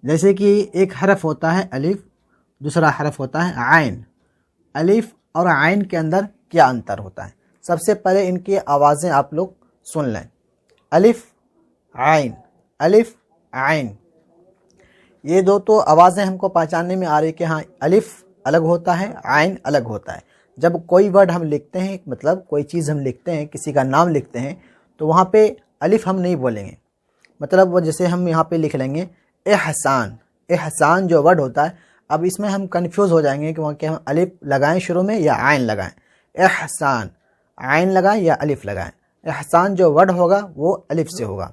जैसे कि एक हरफ होता है अलिफ, दूसरा हरफ होता है आइन। अलिफ और आइन के अंदर क्या अंतर होता है? सबसे पहले इनकी आवाज़ें आप लोग सुन लें। अलिफ आइन, अलिफ आइन, ये दो तो आवाज़ें हमको पहचानने में आ रही कि हाँ अलिफ अलग होता है, आइन अलग होता है। जब कोई वर्ड हम लिखते हैं, मतलब कोई चीज़ हम लिखते हैं, किसी का नाम लिखते हैं, तो वहाँ पे अलिफ हम नहीं बोलेंगे। मतलब वो जैसे हम यहाँ पे लिख लेंगे एहसान, एहसान जो वर्ड होता है, अब इसमें हम कंफ्यूज हो जाएंगे कि वहाँ के हम अलिफ लगाएं शुरू में या आइन लगाएं। एहसान, आइन लगाएं या अलिफ लगाएं। एहसान जो वर्ड होगा वो अलिफ से होगा।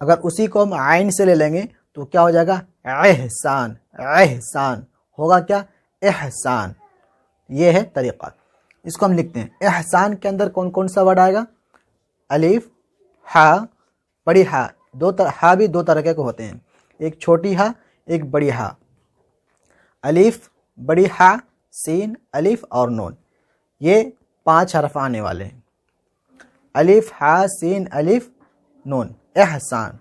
अगर उसी को हम आइन से ले लेंगे तो क्या हो जाएगा? एहसान, एहसान होगा क्या? एहसान। ये है तरीक़ा। इसको हम लिखते हैं। एहसान के अंदर कौन कौन सा वर्ड आएगा? अलिफ, हा, बड़ी हा। हा भी दो तरह के होते हैं, एक छोटी हा, एक बड़ी हा। अलिफ, बड़ी हा, सीन, अलिफ और नून, ये 5 हरफ आने वाले हैं। अलिफ, हा, सीन, अलिफ, नून, एहसान।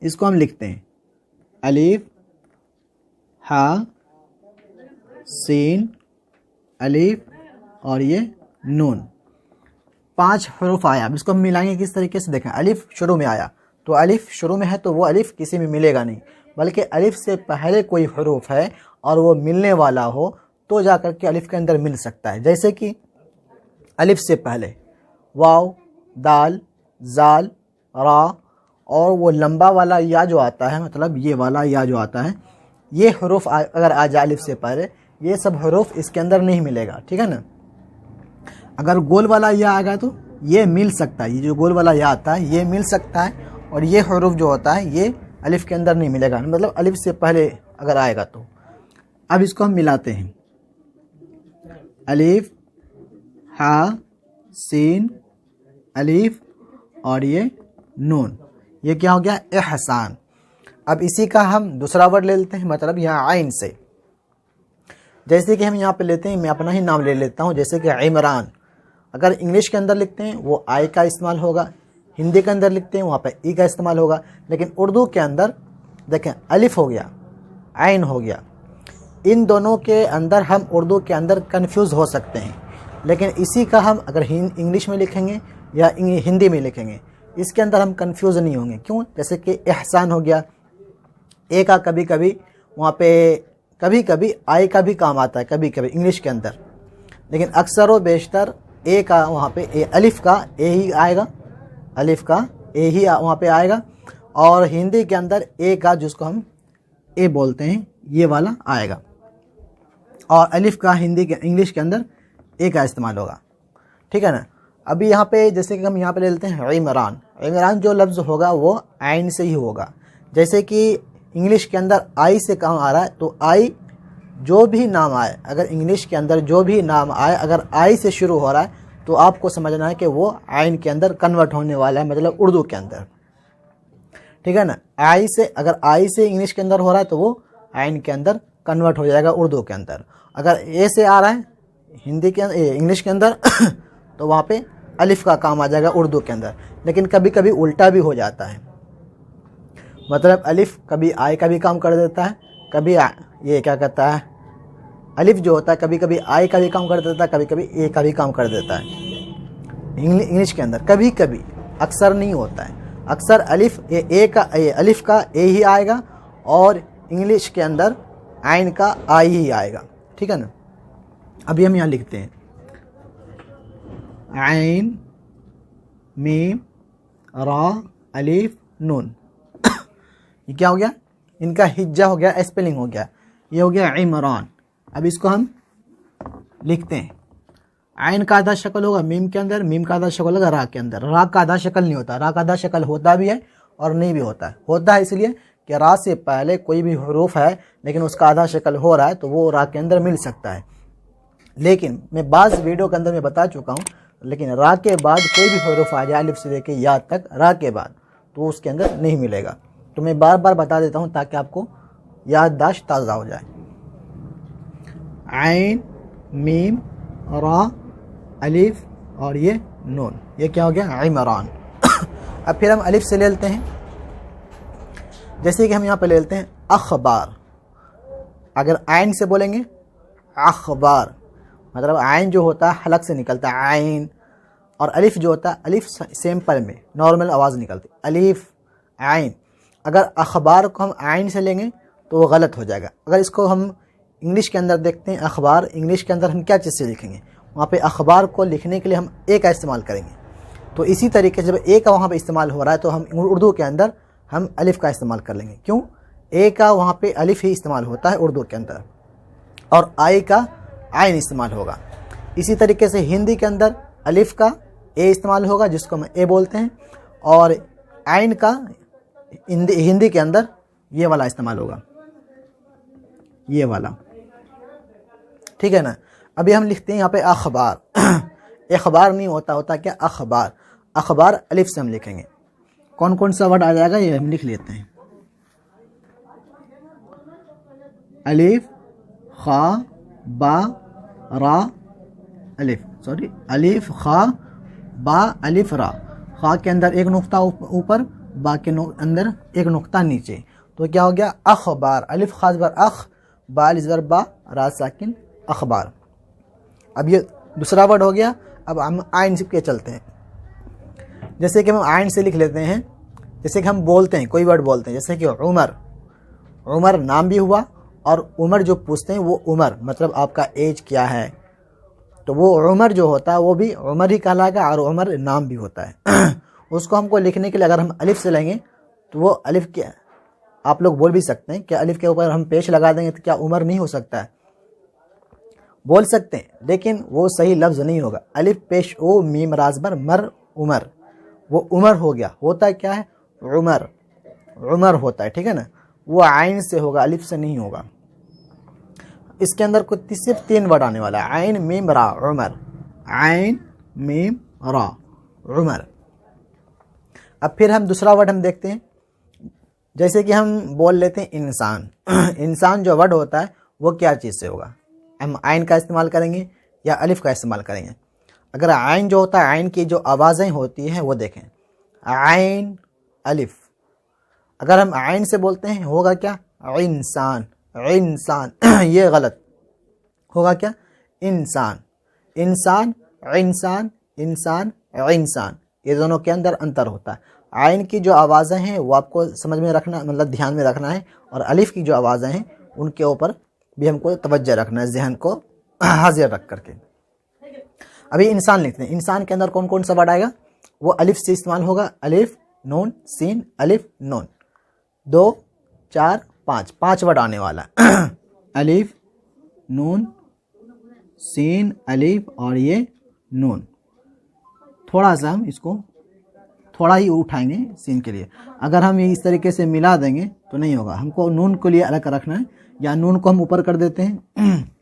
इसको हम लिखते हैं अलिफ, हा, सीन, अलिफ और ये नून, 5 हरूफ आया। अब इसको हम मिलाएंगे किस तरीके से? देखें, अलिफ शुरू में आया तो अलिफ शुरू में है तो वो अलिफ किसी में मिलेगा नहीं, बल्कि अलिफ से पहले कोई हरूफ है और वो मिलने वाला हो तो जाकर के अलिफ के अंदर मिल सकता है। जैसे कि अलिफ से पहले वाव, दाल, जाल, रा और वो लंबा वाला या जो आता है, मतलब ये वाला या जो आता है, ये हरूफ अगर आ जाए अलिफ से पहले, ये सब हरूफ इसके अंदर नहीं मिलेगा। ठीक है ना? अगर गोल वाला या आ गया तो ये मिल सकता है, ये जो गोल वाला या आता है ये मिल सकता है, और ये हरूफ जो होता है ये अलिफ के अंदर नहीं मिलेगा, मतलब अलिफ से पहले अगर आएगा तो। अब इसको हम मिलाते हैं। अलिफ, हा, सीन, अलिफ और ये नून, ये क्या हो गया? एहसान। अब इसी का हम दूसरा वर्ड ले लेते हैं, मतलब यहाँ आइन से। जैसे कि हम यहाँ पे लेते हैं, मैं अपना ही नाम ले लेता हूँ, जैसे कि इमरान। अगर इंग्लिश के अंदर लिखते हैं वो आई का इस्तेमाल होगा, हिंदी के अंदर लिखते हैं वहाँ पे ई का इस्तेमाल होगा, लेकिन उर्दू के अंदर देखें अलिफ हो गया, आइन हो गया। इन दोनों के अंदर हम उर्दू के अंदर कंफ्यूज हो सकते हैं, लेकिन इसी का हम अगर इंग्लिश में लिखेंगे या हिंदी में लिखेंगे, इसके अंदर हम कंफ्यूज नहीं होंगे। क्यों? जैसे कि एहसान हो गया, ए का कभी कभी वहाँ पे कभी कभी आई का भी काम आता है कभी कभी इंग्लिश के अंदर, लेकिन अक्सर व बेशतर ए का वहाँ पे अलिफ का ए ही आएगा, अलिफ का ए ही वहाँ पे आएगा, और हिंदी के अंदर ए का जिसको हम ए बोलते हैं ये वाला आएगा, और अलिफ का हिंदी के इंग्लिश के अंदर ए का इस्तेमाल होगा। ठीक है ना? अभी यहाँ पे जैसे कि हम यहाँ पे ले लेते हैं इमरान। इमरान जो लफ्ज़ होगा वो आइन से ही होगा। जैसे कि इंग्लिश के अंदर आई से काम आ रहा है, तो आई जो भी नाम आए, अगर इंग्लिश के अंदर जो भी नाम आए अगर आई से शुरू हो रहा है तो आपको समझना है कि वो आइन के अंदर कन्वर्ट होने वाला है, मतलब उर्दू के अंदर। ठीक है ना? आई से, अगर आई से इंग्लिश के अंदर हो रहा है तो वो आइन के अंदर कन्वर्ट हो जाएगा उर्दू के अंदर। अगर ए से आ रहा है हिंदी के इंग्लिश के अंदर तो वहाँ पे अलिफ का काम आ जाएगा उर्दू के अंदर। लेकिन कभी कभी उल्टा भी हो जाता है, मतलब अलिफ कभी आई का भी काम कर देता है, कभी ये क्या कहता है अलिफ जो होता है कभी कभी आई का भी काम कर देता है, कभी कभी ए का भी काम कर देता है इंग्लिश के अंदर। कभी कभी, अक्सर नहीं होता है। अक्सर अलिफ अलिफ का ए ही आएगा और इंग्लिश के अंदर आइन का आई ही आएगा। ठीक है ना? अभी हम यहाँ लिखते हैं आइन, मीम, रा, अलिफ, नून। ये क्या हो गया? इनका हिज्जा हो गया, स्पेलिंग हो गया। ये हो गया इमरान। अब इसको हम लिखते हैं। आइन का आधा शक्ल होगा मीम के अंदर, मीम का आधा शक्ल होगा रा के अंदर। रा का आधा शक्ल नहीं होता, रा का आधा शक्ल होता भी है और नहीं भी होता है। होता है इसलिए कि रा से पहले कोई भी हरूफ है लेकिन उसका आधा शक्ल हो रहा है तो वो रा के अंदर मिल सकता है। लेकिन मैं बाज़ वीडियो के अंदर मैं बता चुका हूँ, लेकिन रा के बाद कोई भी हरूफ आ जाए अलिफ से लेके या तक रा के बाद तो उसके अंदर नहीं मिलेगा। तो मैं बार बार बता देता हूँ ताकि आपको याददाश्त ताज़ा हो जाए। आइन, मीम, रा, अलिफ और ये नून, ये क्या हो गया? इमरान। अब फिर हम अलिफ से ले लेते हैं। जैसे कि हम यहाँ पे ले लेते हैं अखबार, अगर आइन से बोलेंगे अखबार, मतलब आइन जो होता है हलक से निकलता है आइन, और अलिफ जो होता है अलिफ सिंपल में नॉर्मल आवाज़ निकलती है अलिफ आइन। अगर अखबार को हम आइन से लेंगे तो वो गलत हो जाएगा। अगर इसको हम इंग्लिश के अंदर देखते हैं अखबार, इंग्लिश के अंदर हम क्या चीज़ से लिखेंगे, वहाँ पे अखबार को लिखने के लिए हम ए का इस्तेमाल करेंगे। तो इसी तरीके से जब ए का वहाँ पे इस्तेमाल हो रहा है तो हम उर्दू के अंदर हम अलिफ का इस्तेमाल कर लेंगे। क्यों? ए का वहाँ पे अलिफ ही इस्तेमाल होता है उर्दू के अंदर, और आई का आइन इस्तेमाल होगा। इसी तरीके से हिंदी के अंदर अलिफ का ए इस्तेमाल होगा जिसको हम ए बोलते हैं, और आइन का हिंदी के अंदर ये वाला इस्तेमाल होगा, ये वाला। ठीक है ना। अभी हम लिखते हैं यहाँ पे अखबार अखबार नहीं होता, होता क्या अखबार। अखबार अलिफ से हम लिखेंगे। कौन कौन सा वर्ड आ जाएगा ये हम लिख लेते हैं। अलिफ खा बा रा अलिफ, सॉरी अलिफ खा बा अलिफ रा, खा के अंदर एक नुक्ता ऊपर, बा के अंदर एक नुक्ता नीचे, तो क्या हो गया अखबार। अलिफ खास बार अख, बा अलिफ बा, रा साकिन अखबार। अब ये दूसरा वर्ड हो गया। अब हम आइन से के चलते हैं। जैसे कि हम आइन से लिख लेते हैं, जैसे कि हम बोलते हैं कोई वर्ड बोलते हैं, जैसे कि उमर, उमर नाम भी हुआ, और उमर जो पूछते हैं वो उमर मतलब आपका एज क्या है, तो वो उमर जो होता है वो भी उमर ही कहलाएगा, और उमर नाम भी होता है। उसको हमको लिखने के लिए अगर हम अलिफ से लेंगे तो वो अलिफ के, आप लोग बोल भी सकते हैं कि अलिफ के ऊपर हम पेश लगा देंगे तो क्या उमर नहीं हो सकता है, बोल सकते हैं, लेकिन वो सही लफ्ज़ नहीं होगा। अलिफ पेश ओ मीम राजबर मर उमर, वो उमर हो गया, होता क्या है उमर, उमर होता है। ठीक है ना। वो आइन से होगा, अलिफ से नहीं होगा। इसके अंदर कुछ सिर्फ 3 वर्ड आने वाला है, आइन मीम रा उमर, आइन मीम रा उमर। अब फिर हम दूसरा वर्ड हम देखते हैं। जैसे कि हम बोल लेते हैं इंसान इंसान जो वर्ड होता है वो क्या चीज़ से होगा, हम आइन का इस्तेमाल करेंगे या अलिफ का इस्तेमाल करेंगे। अगर आइन जो होता है, आइन की जो आवाज़ें होती हैं वो देखें, आइन अलिफ। अगर हम आइन से बोलते हैं होगा क्या इंसान, इंसान ये गलत होगा, क्या इंसान, इंसान इंसान इंसान इंसान, ये दोनों के अंदर अंतर होता है। आइन की जो आवाज़ें हैं वो आपको समझ में रखना, मतलब ध्यान में रखना है, और अलिफ की जो आवाज़ें हैं उनके ऊपर भी हमको तवज्जो रखना है, जहन को हाजिर रख करके। अभी इंसान लिखते हैं। इंसान के अंदर कौन कौन सा वर्ड आएगा, वो अलिफ से इस्तेमाल होगा, अलिफ नून सीन अलिफ नून, 2 4 5 वर्ड आने वाला अलिफ नून सीन अलिफ और ये नून। थोड़ा सा हम इसको थोड़ा ही उठाएंगे सीन के लिए, अगर हम ये इस तरीके से मिला देंगे तो नहीं होगा, हमको नून को लिए अलग रखना है, या नून को हम ऊपर कर देते हैं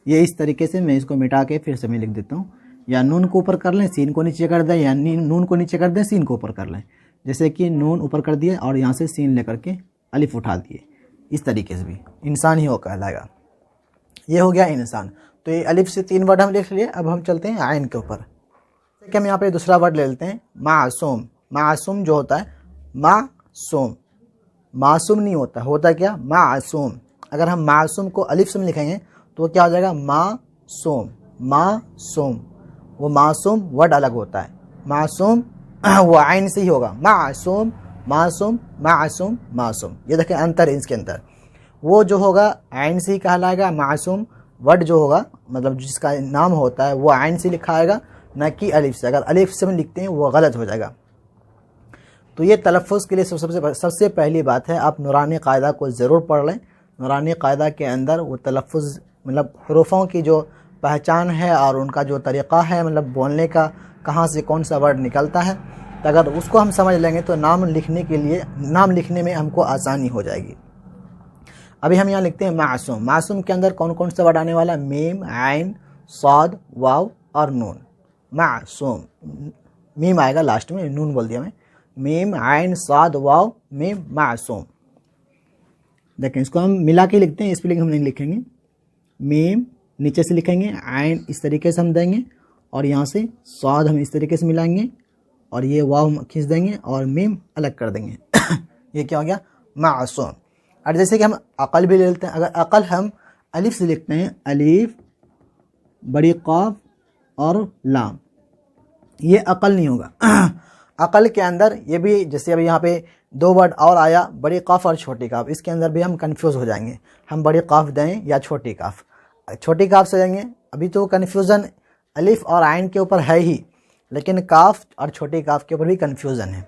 ये इस तरीके से मैं इसको मिटा के फिर से मैं लिख देता हूँ, या नून को ऊपर कर लें सीन को नीचे कर दें, या नून को नीचे कर दें सीन को ऊपर कर लें। जैसे कि नून ऊपर कर दिए और यहाँ से सीन लेकर के अलिफ उठा दिए, इस तरीके से भी इंसान ही हो कहलाएगा। ये हो गया इंसान। तो ये अलिफ से 3 वर्ड हम लिख लिए। अब हम चलते हैं आइन के ऊपर। कि हम यहाँ पे दूसरा वर्ड ले लेते हैं मासूम। मासूम जो होता है मासूम, मासूम नहीं होता, होता क्या मासूम। अगर हम मासूम को अलिफ से लिखेंगे तो क्या हो जाएगा मासूम, मासूम। वो मासूम वर्ड अलग होता है, मासूम वो आइन से ही होगा, मासूम मासूम मासूम मासूम। ये देखें अंतर है इसके अंदर। वो जो होगा आइन से ही कहलाएगा, मासूम वर्ड जो होगा मतलब जिसका नाम होता है वो आइन से लिखा आएगा, न कि अलिफ से। अगर अलिफ से हम लिखते हैं वो गलत हो जाएगा। तो ये तलफ़ुज़ के लिए सबसे पहली बात है, आप नूरानी कायदा को ज़रूर पढ़ लें। नूरानी कायदा के अंदर वो तलफ़ुज़ मतलब हरूफों की जो पहचान है और उनका जो तरीक़ा है, मतलब बोलने का, कहाँ से कौन सा वर्ड निकलता है, तो अगर उसको हम समझ लेंगे तो नाम लिखने में हमको आसानी हो जाएगी। अभी हम यहाँ लिखते हैं मासूम। मासूम के अंदर कौन कौन सा वर्ड आने वाला है, मीम आइन साद वाव और नून। मासूम मीम आएगा लास्ट में, नून बोल दिया मैं, मीम आइन साद वाव मीम मासूम। देखें इसको हम मिला के लिखते हैं, स्पेलिंग हम नहीं लिखेंगे। मीम नीचे से लिखेंगे, आइन इस तरीके से हम देंगे और यहाँ से साद हम इस तरीके से मिलाएंगे और ये वाव खींच देंगे और मीम अलग कर देंगे। ये क्या हो गया? मासूम। और जैसे कि हम अकल भी ले लेते हैं, अगर अकल हम अलिफ से लिखते हैं, अलिफ बड़ी क़ाफ और लाम, ये अकल नहीं होगा। अकल के अंदर ये भी, जैसे अभी यहाँ पे दो वर्ड और आया, बड़ी क़ाफ और छोटी क़ाफ, इसके अंदर भी हम कंफ्यूज हो जाएंगे, हम बड़ी क़ाफ दें या छोटी क़ाफ। छोटी क़ाफ से देंगे, अभी तो कन्फ्यूज़न अलिफ और आइन के ऊपर है ही, लेकिन काफ और छोटी काफ के ऊपर भी कन्फ्यूज़न है।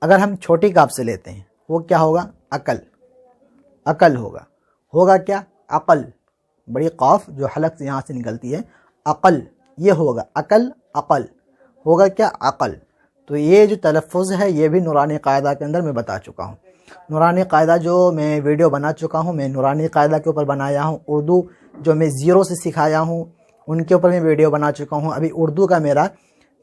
अगर हम छोटी काफ से लेते हैं, वो क्या होगा? अकल। अकल होगा, होगा क्या? अकल, बड़ी काफ जो हलक से यहाँ से निकलती है, अकल, ये होगा अकल, अकल होगा क्या? अकल। तो ये जो तलफ़ुज़ है ये भी नूरानी कायदा के अंदर मैं बता चुका हूँ। नूरानी कायदा जो मैं वीडियो बना चुका हूँ, मैं नूरानी कायदा के ऊपर बनाया हूँ। उर्दू जो मैं ज़ीरो से सिखाया हूँ उनके ऊपर मैं वीडियो बना चुका हूँ। अभी उर्दू का मेरा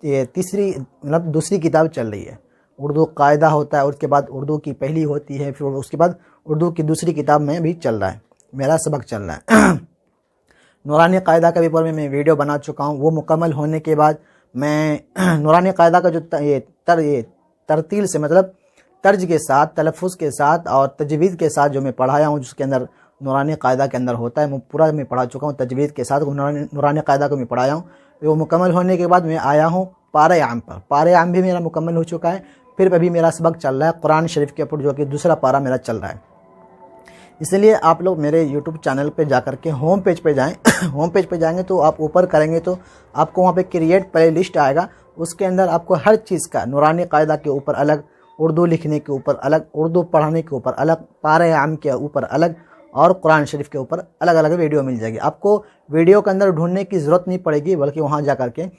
ये दूसरी किताब चल रही है। उर्दू कायदा होता है, उसके बाद उर्दू की पहली होती है, फिर उसके बाद उर्दू की दूसरी किताब में भी चल रहा है, मेरा सबक चल रहा है। नूरानी कायदा का भी ऊपर में मैं वीडियो बना चुका हूँ। वो मुकम्मल होने के बाद मैं नूरानी कायदा का जो तरतील से, मतलब तर्ज के साथ, तलफ़ुज़ के साथ और तजवीज़ के साथ जो मैं पढ़ाया हूँ, जिसके अंदर नूरानी कायदा के अंदर होता है, मैं पूरा मैं पढ़ा चुका हूँ तजवीज़ के साथ। नूरानी कायदा को मैं पढ़ाया हूँ। वो मुकम्मल होने के बाद मैं आया हूँ पारे आम पर। पारे आम भी मेरा मुकम्मल हो चुका है। फिर अभी मेरा सबक चल रहा है कुरान शरीफ के ऊपर, जो कि दूसरा पारा मेरा चल रहा है। इसलिए आप लोग मेरे यूट्यूब चैनल पे जा कर के होम पेज पे जाएँ। होम पेज पे जाएंगे तो आप ऊपर करेंगे तो आपको वहाँ पे क्रिएट प्ले लिस्ट आएगा। उसके अंदर आपको हर चीज़ का, नूरानी कायदा के ऊपर अलग, उर्दू लिखने के ऊपर अलग, उर्दू पढ़ाने के ऊपर अलग, पारे आम के ऊपर अलग और कुरान शरीफ के ऊपर अलग अलग वीडियो मिल जाएगी। आपको वीडियो के अंदर ढूंढने की ज़रूरत नहीं पड़ेगी, बल्कि वहाँ जा कर के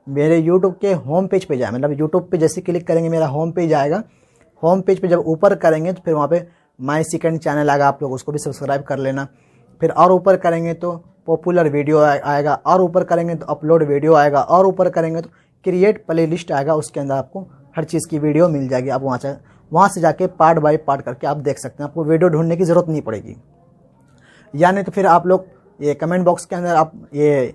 मेरे यूट्यूब के होम पेज पे जाए, मतलब यूट्यूब पे जैसे क्लिक करेंगे मेरा होम पेज आएगा। होम पेज पे जब ऊपर करेंगे तो फिर वहाँ पे माय सेकंड चैनल आएगा, आप लोग उसको भी सब्सक्राइब कर लेना। फिर और ऊपर करेंगे तो पॉपुलर वीडियो आएगा, और ऊपर करेंगे तो अपलोड वीडियो आएगा, और ऊपर करेंगे तो क्रिएट प्ले लिस्ट आएगा। उसके अंदर आपको हर चीज़ की वीडियो मिल जाएगी। आप वहाँ से जाके पार्ट बाय पार्ट करके आप देख सकते हैं, आपको वीडियो ढूंढने की ज़रूरत नहीं पड़ेगी। या नहीं तो फिर आप लोग ये कमेंट बॉक्स के अंदर आप ये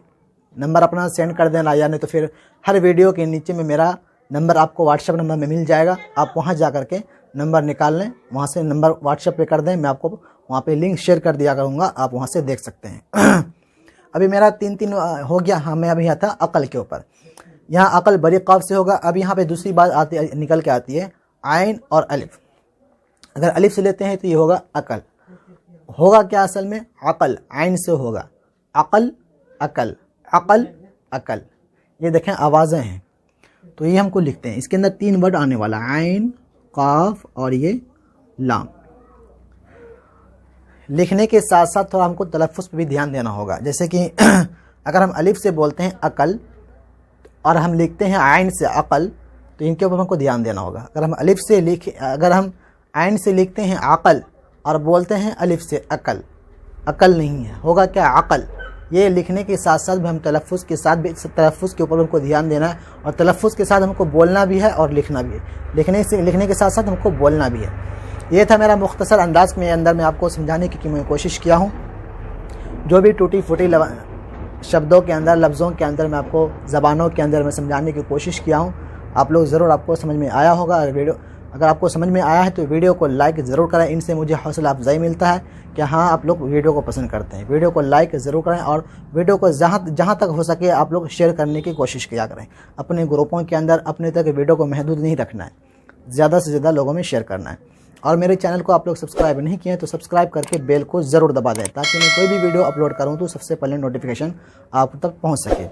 नंबर अपना सेंड कर देना, या नहीं तो फिर हर वीडियो के नीचे में मेरा नंबर आपको व्हाट्सएप नंबर में मिल जाएगा। आप वहाँ जा कर के नंबर निकाल लें, वहाँ से नंबर व्हाट्सएप पे कर दें, मैं आपको वहाँ पे लिंक शेयर कर दिया करूँगा, आप वहाँ से देख सकते हैं। अभी मेरा तीन हो गया। हाँ, मैं अभी आता अकल के ऊपर। यहाँ अकल बड़ी क़ाफ से होगा। अब यहाँ पे दूसरी बात आती निकल के आती है, आइन और अलिफ। अगर अलिफ से लेते हैं तो ये होगा अकल। होगा क्या असल में? अकल। आइन से होगा अकल, अकल, अकल, अकल। ये देखें आवाज़ें हैं, तो ये हमको लिखते हैं। इसके अंदर 3 वर्ड आने वाला, आइन, काफ और ये लाम। लिखने के साथ साथ थोड़ा हमको तलफ़ुज़ पे भी ध्यान देना होगा। जैसे कि अगर हम अलिफ से बोलते हैं अकल और हम लिखते हैं आइन से अकल, तो इनके ऊपर हमको ध्यान देना होगा। अगर हम आइन से लिखते हैं अकल और बोलते हैं अलिफ से अकल, अकल नहीं है, होगा क्या? अकल। ये लिखने के साथ साथ भी हम तलफ़ुज़ के साथ भी, तलफ़ुज़ के ऊपर हमको ध्यान देना है, और तलफ़ुज़ के साथ हमको बोलना भी है और लिखना भी है। लिखने के साथ साथ हमको बोलना भी है। ये था मेरा मुख्तसर अंदाज़ में अंदर मैं आपको समझाने की मैं कोशिश किया हूँ। जो भी टूटी फूटी शब्दों के अंदर, लफ्ज़ों के अंदर मैं आपको ज़बानों के अंदर मैं समझाने की कोशिश किया हूँ। आप लोग ज़रूर, आपको समझ में आया होगा। अगर आपको समझ में आया है तो वीडियो को लाइक ज़रूर करें। इनसे मुझे हौसला अफजाई मिलता है कि हाँ, आप लोग वीडियो को पसंद करते हैं। वीडियो को लाइक ज़रूर करें और वीडियो को जहाँ तक हो सके आप लोग शेयर करने की कोशिश किया करें। अपने ग्रुपों के अंदर अपने तक वीडियो को महदूद नहीं रखना है, ज़्यादा से ज़्यादा लोगों में शेयर करना है। और मेरे चैनल को आप लोग सब्सक्राइब नहीं किए तो सब्सक्राइब करके बेल को ज़रूर दबा दें, ताकि मैं कोई भी वीडियो अपलोड करूँ तो सबसे पहले नोटिफिकेशन आप तक पहुँच सके।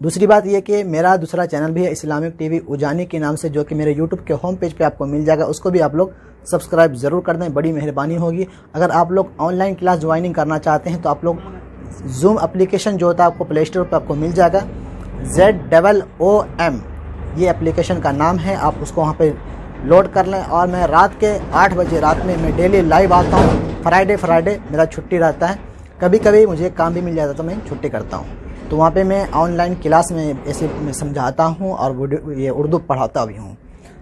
दूसरी बात यह कि मेरा दूसरा चैनल भी है इस्लामिक टीवी उजानी के नाम से, जो कि मेरे यूट्यूब के होम पेज पे आपको मिल जाएगा। उसको भी आप लोग सब्सक्राइब ज़रूर कर दें, बड़ी मेहरबानी होगी। अगर आप लोग ऑनलाइन क्लास ज्वाइनिंग करना चाहते हैं तो आप लोग जूम एप्लीकेशन जो होता है आपको प्ले स्टोर पर आपको मिल जाएगा। ZOOM ये एप्लीकेशन का नाम है, आप उसको वहाँ पर लोड कर लें। और मैं रात के 8 बजे रात में मैं डेली लाइव आता हूँ। फ्राइडे मेरा छुट्टी रहता है, कभी कभी मुझे काम भी मिल जाता है तो मैं छुट्टी करता हूँ। तो वहाँ पे मैं ऑनलाइन क्लास में ऐसे मैं समझाता हूँ और ये उर्दू पढ़ाता भी हूँ।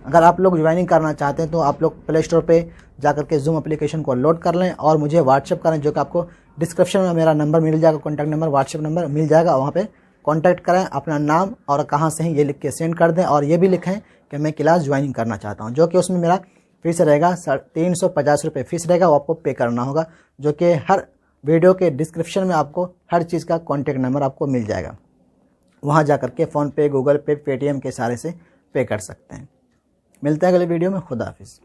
अगर आप लोग ज्वाइनिंग करना चाहते हैं तो आप लोग प्ले स्टोर पे जाकर के जूम एप्लीकेशन को लोड कर लें और मुझे व्हाट्सएप करें, जो कि आपको डिस्क्रिप्शन में मेरा नंबर मिल जाएगा, कॉन्टैक्ट नंबर, व्हाट्सएप नंबर मिल जाएगा। वहाँ पे कांटेक्ट करें, अपना नाम और कहाँ से हैं ये लिख के सेंड कर दें, और ये भी लिखें कि मैं क्लास ज्वाइनिंग करना चाहता हूँ, जो कि उसमें मेरा फीस रहेगा 350 रुपये फीस रहेगा, वो आपको पे करना होगा, जो कि हर वीडियो के डिस्क्रिप्शन में आपको हर चीज़ का कॉन्टेक्ट नंबर आपको मिल जाएगा, वहाँ जा कर के फ़ोनपे, गूगल पे, पेटीएम के इशारे से पे कर सकते हैं। मिलते हैं अगले वीडियो में। खुदा हाफिज़।